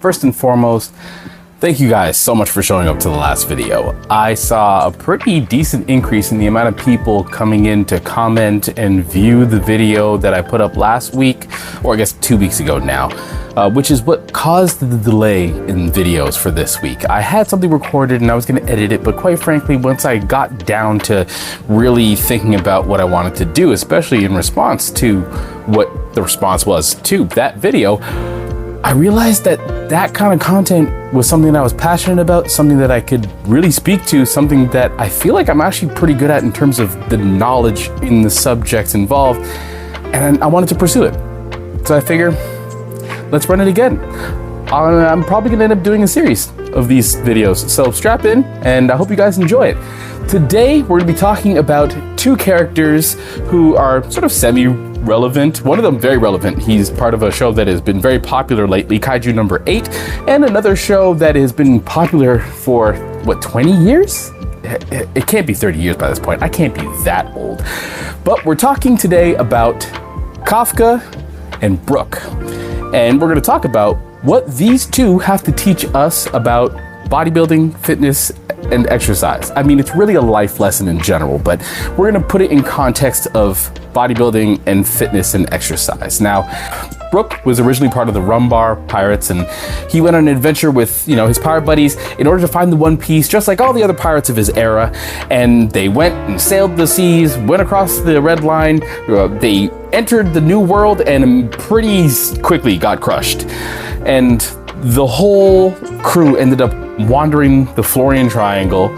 First and foremost, thank you guys so much for showing up to the last video. I saw a pretty decent increase in the amount of people coming in to comment and view the video that I put up last week, or I guess 2 weeks ago now, which is what caused the delay in videos for this week. I had something recorded and I was gonna edit it, but quite frankly, once I got down to really thinking about what I wanted to do, especially in response to what the response was to that video, I realized that that kind of content was something that I was passionate about, something that I could really speak to, something that I feel like I'm actually pretty good at in terms of the knowledge in the subjects involved, and I wanted to pursue it. So I figure, let's run it again. I'm probably gonna end up doing a series of these videos, so strap in, and I hope you guys enjoy it. Today, we're gonna be talking about two characters who are sort of semi-relevant. One of them very relevant. He's part of a show that has been very popular lately, Kaiju Number 8, and another show that has been popular for, what, 20 years? It can't be 30 years by this point. I can't be that old. But we're talking today about Kafka and Brook. And we're gonna talk about what these two have to teach us about bodybuilding, fitness, and exercise. I mean, it's really a life lesson in general, but we're gonna put it in context of bodybuilding and fitness and exercise. Now, Brook was originally part of the Rumbar Pirates, and he went on an adventure with, his pirate buddies in order to find the One Piece, just like all the other pirates of his era. And they went and sailed the seas, went across the Red Line, they entered the New World, and pretty quickly got crushed. And the whole crew ended up wandering the Florian Triangle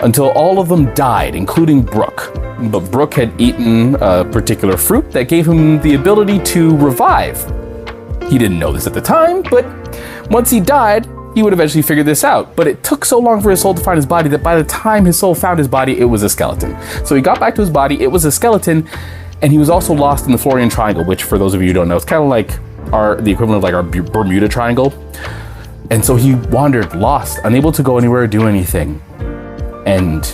until all of them died, including Brook. But Brook had eaten a particular fruit that gave him the ability to revive. He didn't know this at the time, but once he died, he would eventually figure this out. But it took so long for his soul to find his body that by the time his soul found his body, it was a skeleton. So he got back to his body, it was a skeleton, and he was also lost in the Florian Triangle, which for those of you who don't know, it's kind of like the equivalent of like our Bermuda Triangle. And so he wandered, lost, unable to go anywhere or do anything, and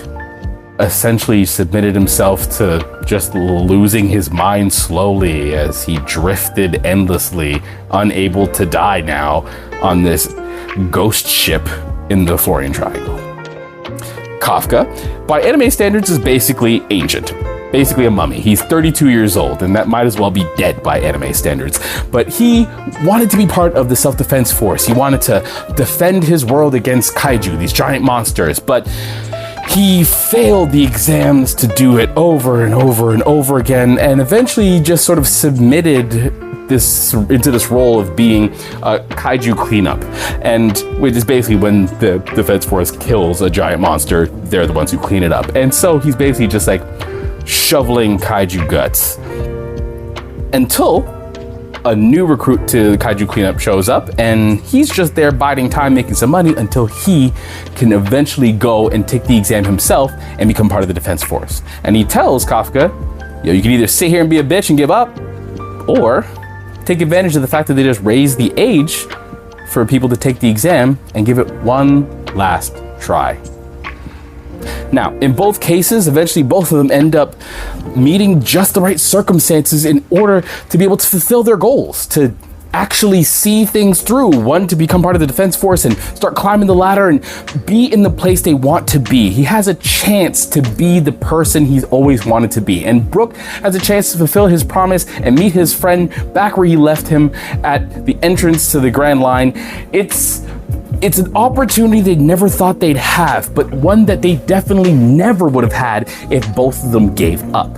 essentially submitted himself to just losing his mind slowly as he drifted endlessly, unable to die now on this ghost ship in the Florian Triangle. Kafka, by anime standards, is basically ancient. Basically a mummy. He's 32 years old, and that might as well be dead by anime standards. But he wanted to be part of the self-defense force. He wanted to defend his world against kaiju, these giant monsters, but he failed the exams to do it over and over and over again, and eventually just sort of submitted into this role of being a kaiju cleanup, and which is basically when the defense force kills a giant monster, they're the ones who clean it up. And so he's basically just like shoveling kaiju guts until a new recruit to the kaiju cleanup shows up, and he's just there biding time, making some money until he can eventually go and take the exam himself and become part of the defense force. And he tells Kafka, you can either sit here and be a bitch and give up, or take advantage of the fact that they just raised the age for people to take the exam and give it one last try. Now, in both cases, eventually both of them end up meeting just the right circumstances in order to be able to fulfill their goals, to actually see things through. One, to become part of the defense force and start climbing the ladder and be in the place they want to be. He has a chance to be the person he's always wanted to be. And Brook has a chance to fulfill his promise and meet his friend back where he left him at the entrance to the Grand Line. It's an opportunity they never thought they'd have, but one that they definitely never would have had if both of them gave up.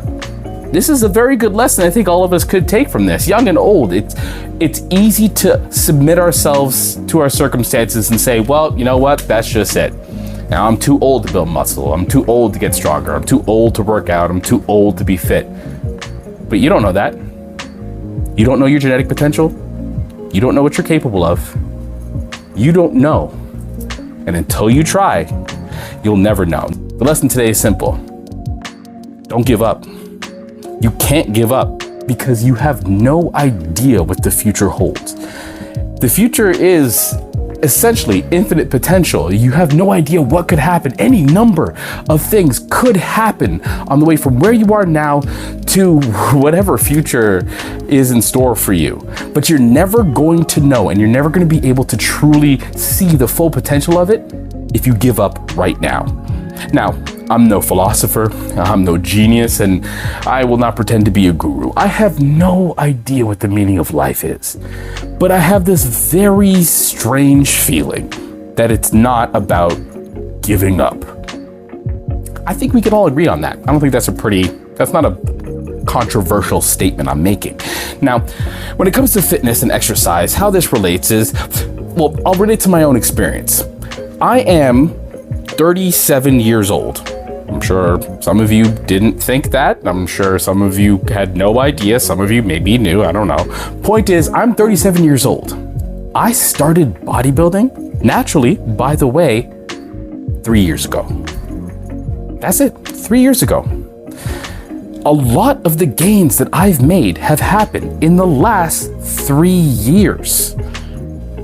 This is a very good lesson I think all of us could take from this, young and old. It's easy to submit ourselves to our circumstances and say, well, you know what, that's just it. Now I'm too old to build muscle, I'm too old to get stronger, I'm too old to work out, I'm too old to be fit. But you don't know that. You don't know your genetic potential. You don't know what you're capable of. You don't know. And until you try, you'll never know. The lesson today is simple. Don't give up. You can't give up because you have no idea what the future holds. The future is essentially infinite potential. You have no idea what could happen. Any number of things could happen on the way from where you are now to whatever future is in store for you. But you're never going to know, and you're never going to be able to truly see the full potential of it if you give up right now. Now, I'm no philosopher, I'm no genius, and I will not pretend to be a guru. I have no idea what the meaning of life is, but I have this very strange feeling that it's not about giving up. I think we can all agree on that. I don't think that's not a controversial statement I'm making. Now, when it comes to fitness and exercise, how this relates is, well, I'll relate to my own experience. I am 37 years old. I'm sure some of you didn't think that. I'm sure some of you had no idea. Some of you maybe knew, I don't know. Point is, I'm 37 years old. I started bodybuilding, naturally, by the way, 3 years ago. That's it, 3 years ago. A lot of the gains that I've made have happened in the last 3 years.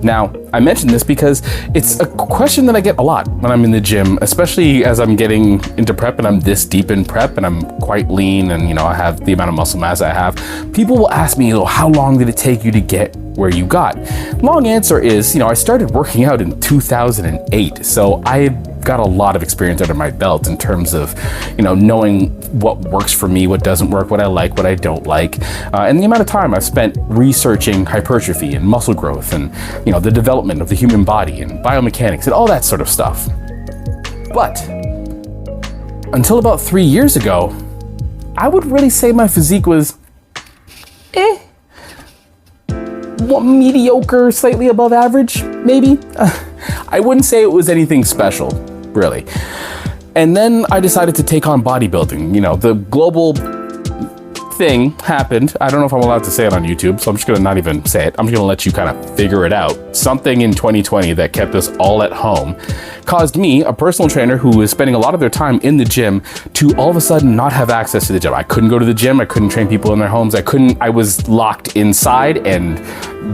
Now, I mention this because it's a question that I get a lot when I'm in the gym, especially as I'm getting into prep and I'm this deep in prep and I'm quite lean and, I have the amount of muscle mass I have. People will ask me, how long did it take you to get where you got? Long answer is, I started working out in 2008. So I got a lot of experience under my belt in terms of, knowing what works for me, what doesn't work, what I like, what I don't like, and the amount of time I've spent researching hypertrophy and muscle growth and, the development of the human body and biomechanics and all that sort of stuff. But until about 3 years ago, I would really say my physique was mediocre, slightly above average, maybe. I wouldn't say it was anything special, really. And then I decided to take on bodybuilding. The global thing happened. I don't know if I'm allowed to say it on YouTube, so I'm just gonna not even say it. I'm just gonna let you kind of figure it out. Something in 2020 that kept us all at home caused me, a personal trainer who was spending a lot of their time in the gym, to all of a sudden not have access to the gym. I couldn't go to the gym. I couldn't train people in their homes. I was locked inside, and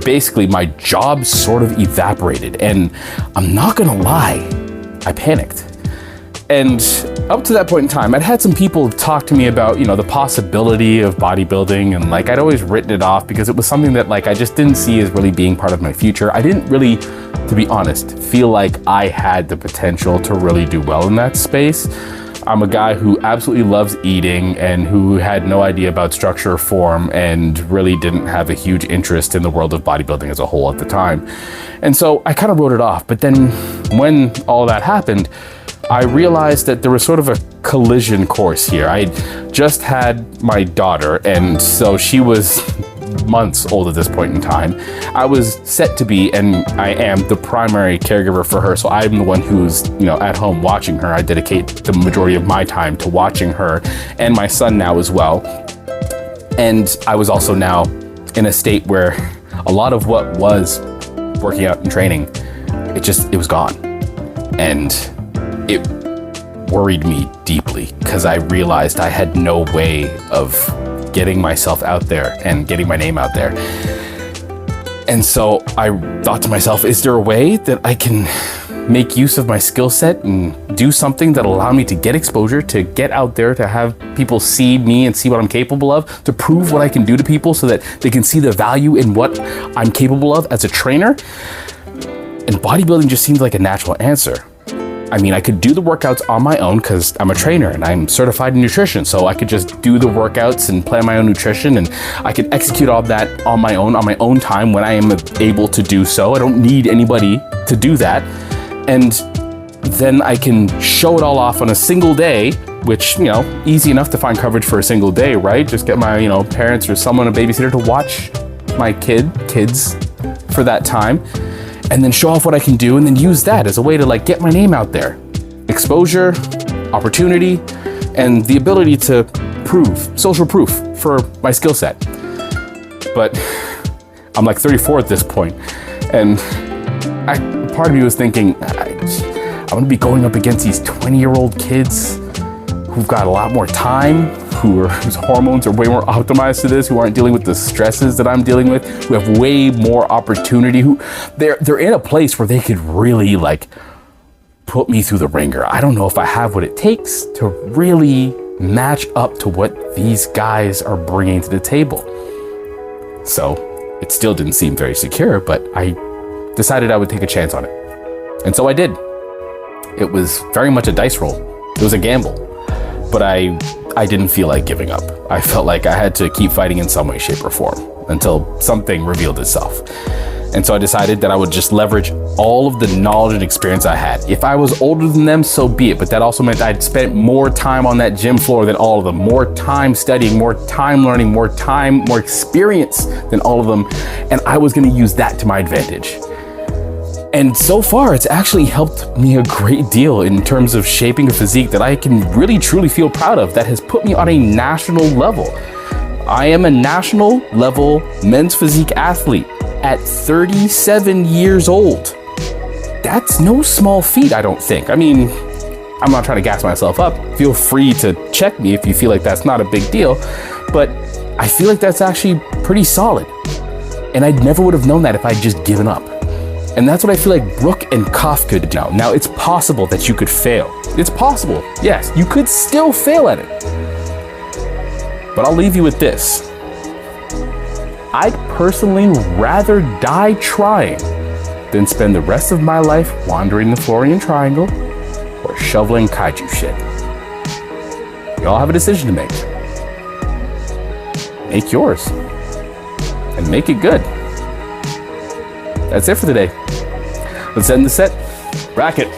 basically my job sort of evaporated. And I'm not gonna lie, I panicked. And up to that point in time, I'd had some people talk to me about, the possibility of bodybuilding, and I'd always written it off because it was something that I just didn't see as really being part of my future. I didn't really, to be honest, feel like I had the potential to really do well in that space. I'm a guy who absolutely loves eating and who had no idea about structure or form and really didn't have a huge interest in the world of bodybuilding as a whole at the time. And so I kind of wrote it off. But then when all that happened, I realized that there was sort of a collision course here. I just had my daughter, and so she was months old at this point in time. I was set to be, and I am, the primary caregiver for her. So I'm the one who's, at home watching her. I dedicate the majority of my time to watching her and my son now as well. And I was also now in a state where a lot of what was working out and training, it was gone. And it worried me deeply because I realized I had no way of getting myself out there and getting my name out there. And so I thought to myself, is there a way that I can make use of my skill set and do something that'll allow me to get exposure, to get out there, to have people see me and see what I'm capable of, to prove what I can do to people so that they can see the value in what I'm capable of as a trainer? And bodybuilding just seemed like a natural answer. I mean, I could do the workouts on my own because I'm a trainer and I'm certified in nutrition. So I could just do the workouts and plan my own nutrition, and I could execute all that on my own time when I am able to do so. I don't need anybody to do that. And then I can show it all off on a single day, which, easy enough to find coverage for a single day, right? Just get my, parents or someone, a babysitter, to watch my kids for that time. And then show off what I can do, and then use that as a way to get my name out there. Exposure, opportunity, and the ability to social proof for my skill set. But I'm 34 at this point, and part of me was thinking, I'm gonna be going up against these 20-year-old kids who've got a lot more time, whose hormones are way more optimized to this, who aren't dealing with the stresses that I'm dealing with, who have way more opportunity, who they're in a place where they could really like put me through the ringer. I don't know if I have what it takes to really match up to what these guys are bringing to the table. So it still didn't seem very secure, but I decided I would take a chance on it. And so I did. It was very much a dice roll. It was a gamble, but I didn't feel like giving up. I felt like I had to keep fighting in some way, shape, or form until something revealed itself. And so I decided that I would just leverage all of the knowledge and experience I had. If I was older than them, so be it. But that also meant I'd spent more time on that gym floor than all of them, more time studying, more time learning, more experience than all of them. And I was going to use that to my advantage. And so far, it's actually helped me a great deal in terms of shaping a physique that I can really truly feel proud of, that has put me on a national level. I am a national level men's physique athlete at 37 years old. That's no small feat, I don't think. I mean, I'm not trying to gas myself up. Feel free to check me if you feel like that's not a big deal, but I feel like that's actually pretty solid. And I never would have known that if I'd just given up. And that's what I feel like Brook and Kafka did now. Now, it's possible that you could fail. It's possible. Yes, you could still fail at it. But I'll leave you with this. I'd personally rather die trying than spend the rest of my life wandering the Florian Triangle or shoveling kaiju shit. You all have a decision to make. Make yours. And make it good. That's it for today. Let's end the set. Bracket.